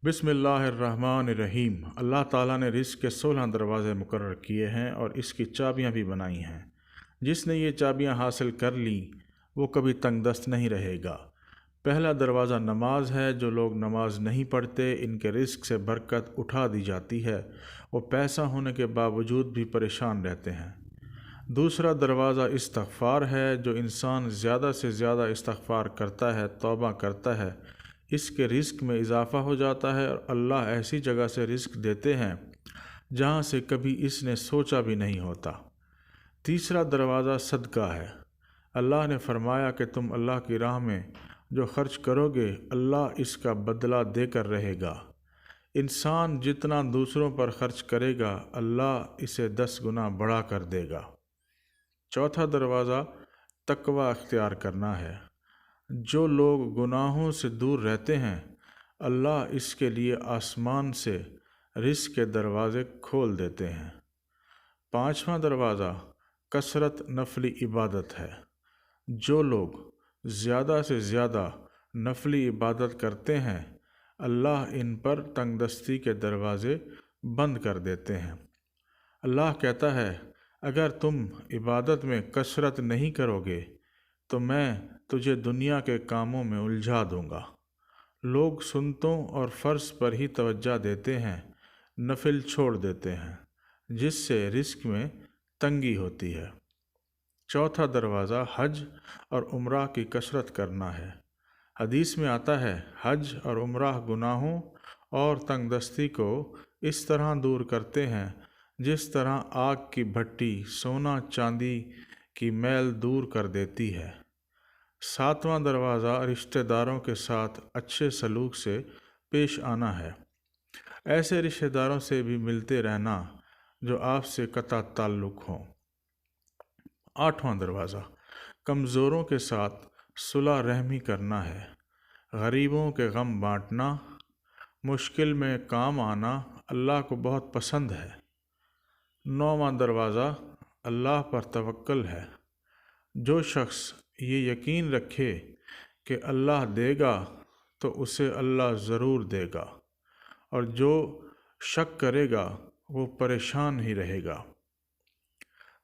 بسم اللہ الرحمن الرحیم۔ اللہ تعالیٰ نے رزق کے 16 دروازے مقرر کیے ہیں اور اس کی چابیاں بھی بنائی ہیں۔ جس نے یہ چابیاں حاصل کر لیں وہ کبھی تنگ دست نہیں رہے گا۔ پہلا دروازہ نماز ہے۔ جو لوگ نماز نہیں پڑھتے ان کے رزق سے برکت اٹھا دی جاتی ہے، وہ پیسہ ہونے کے باوجود بھی پریشان رہتے ہیں۔ دوسرا دروازہ استغفار ہے۔ جو انسان زیادہ سے زیادہ استغفار کرتا ہے، توبہ کرتا ہے، اس کے رزق میں اضافہ ہو جاتا ہے اور اللہ ایسی جگہ سے رزق دیتے ہیں جہاں سے کبھی اس نے سوچا بھی نہیں ہوتا۔ تیسرا دروازہ صدقہ ہے۔ اللہ نے فرمایا کہ تم اللہ کی راہ میں جو خرچ کرو گے اللہ اس کا بدلہ دے کر رہے گا۔ انسان جتنا دوسروں پر خرچ کرے گا اللہ اسے 10 گنا بڑھا کر دے گا۔ چوتھا دروازہ تقوی اختیار کرنا ہے۔ جو لوگ گناہوں سے دور رہتے ہیں اللہ اس کے لیے آسمان سے رزق کے دروازے کھول دیتے ہیں۔ پانچواں دروازہ کثرت نفلی عبادت ہے۔ جو لوگ زیادہ سے زیادہ نفلی عبادت کرتے ہیں اللہ ان پر تنگ دستی کے دروازے بند کر دیتے ہیں۔ اللہ کہتا ہے اگر تم عبادت میں کثرت نہیں کرو گے تو میں تجھے دنیا کے کاموں میں الجھا دوں گا۔ لوگ سنتوں اور فرض پر ہی توجہ دیتے ہیں، نفل چھوڑ دیتے ہیں، جس سے رزق میں تنگی ہوتی ہے۔ چوتھا دروازہ حج اور عمرہ کی کثرت کرنا ہے۔ حدیث میں آتا ہے حج اور عمرہ گناہوں اور تنگ دستی کو اس طرح دور کرتے ہیں جس طرح آگ کی بھٹی سونا چاندی کی میل دور کر دیتی ہے۔ ساتواں دروازہ رشتہ داروں کے ساتھ اچھے سلوک سے پیش آنا ہے۔ ایسے رشتہ داروں سے بھی ملتے رہنا جو آپ سے قطع تعلق ہوں۔ آٹھواں دروازہ کمزوروں کے ساتھ صلح رحمی کرنا ہے۔ غریبوں کے غم بانٹنا، مشکل میں کام آنا اللہ کو بہت پسند ہے۔ نوواں دروازہ اللہ پر توکل ہے۔ جو شخص یہ یقین رکھے کہ اللہ دے گا تو اسے اللہ ضرور دے گا، اور جو شک کرے گا وہ پریشان ہی رہے گا۔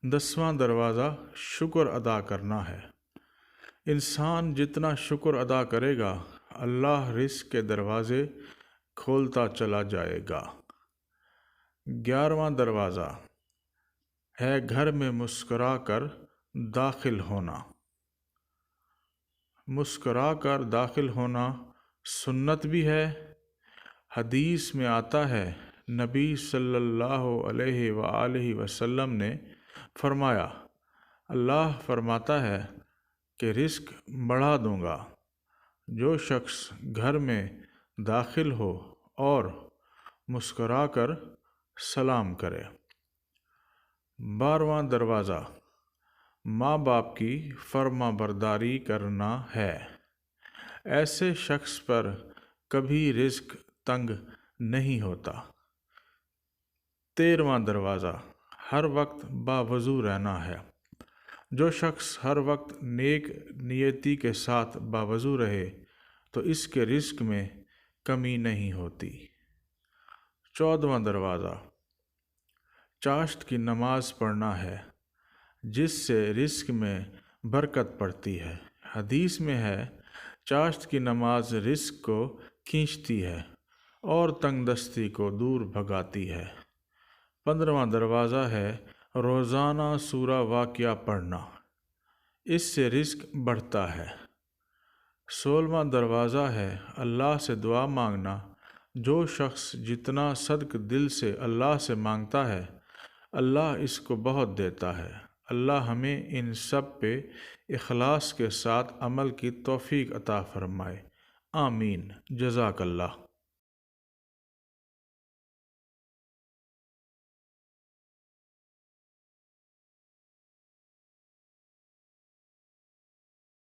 10واں دروازہ شکر ادا کرنا ہے۔ انسان جتنا شکر ادا کرے گا اللہ رزق کے دروازے کھولتا چلا جائے گا۔ 11واں دروازہ ہے گھر میں مسکرا کر داخل ہونا۔ مسکرا کر داخل ہونا سنت بھی ہے۔ حدیث میں آتا ہے نبی صلی اللہ علیہ وآلہ وسلم نے فرمایا اللہ فرماتا ہے کہ رزق بڑھا دوں گا۔ جو شخص گھر میں داخل ہو اور مسکرا کر سلام کرے۔ 12واں دروازہ ماں باپ کی فرما برداری کرنا ہے۔ ایسے شخص پر کبھی رزق تنگ نہیں ہوتا۔ 13واں دروازہ ہر وقت باوضو رہنا ہے۔ جو شخص ہر وقت نیک نیتی کے ساتھ باوضو رہے تو اس کے رزق میں کمی نہیں ہوتی۔ 14واں دروازہ چاشت کی نماز پڑھنا ہے جس سے رزق میں برکت پڑتی ہے۔ حدیث میں ہے چاشت کی نماز رزق کو کھینچتی ہے اور تنگ دستی کو دور بھگاتی ہے۔ 15واں دروازہ ہے روزانہ سورہ واقعہ پڑھنا، اس سے رزق بڑھتا ہے۔ 16واں دروازہ ہے اللہ سے دعا مانگنا۔ جو شخص جتنا صدق دل سے اللہ سے مانگتا ہے اللہ اس کو بہت دیتا ہے۔ اللہ ہمیں ان سب پہ اخلاص کے ساتھ عمل کی توفیق عطا فرمائے، آمین۔ جزاک اللہ۔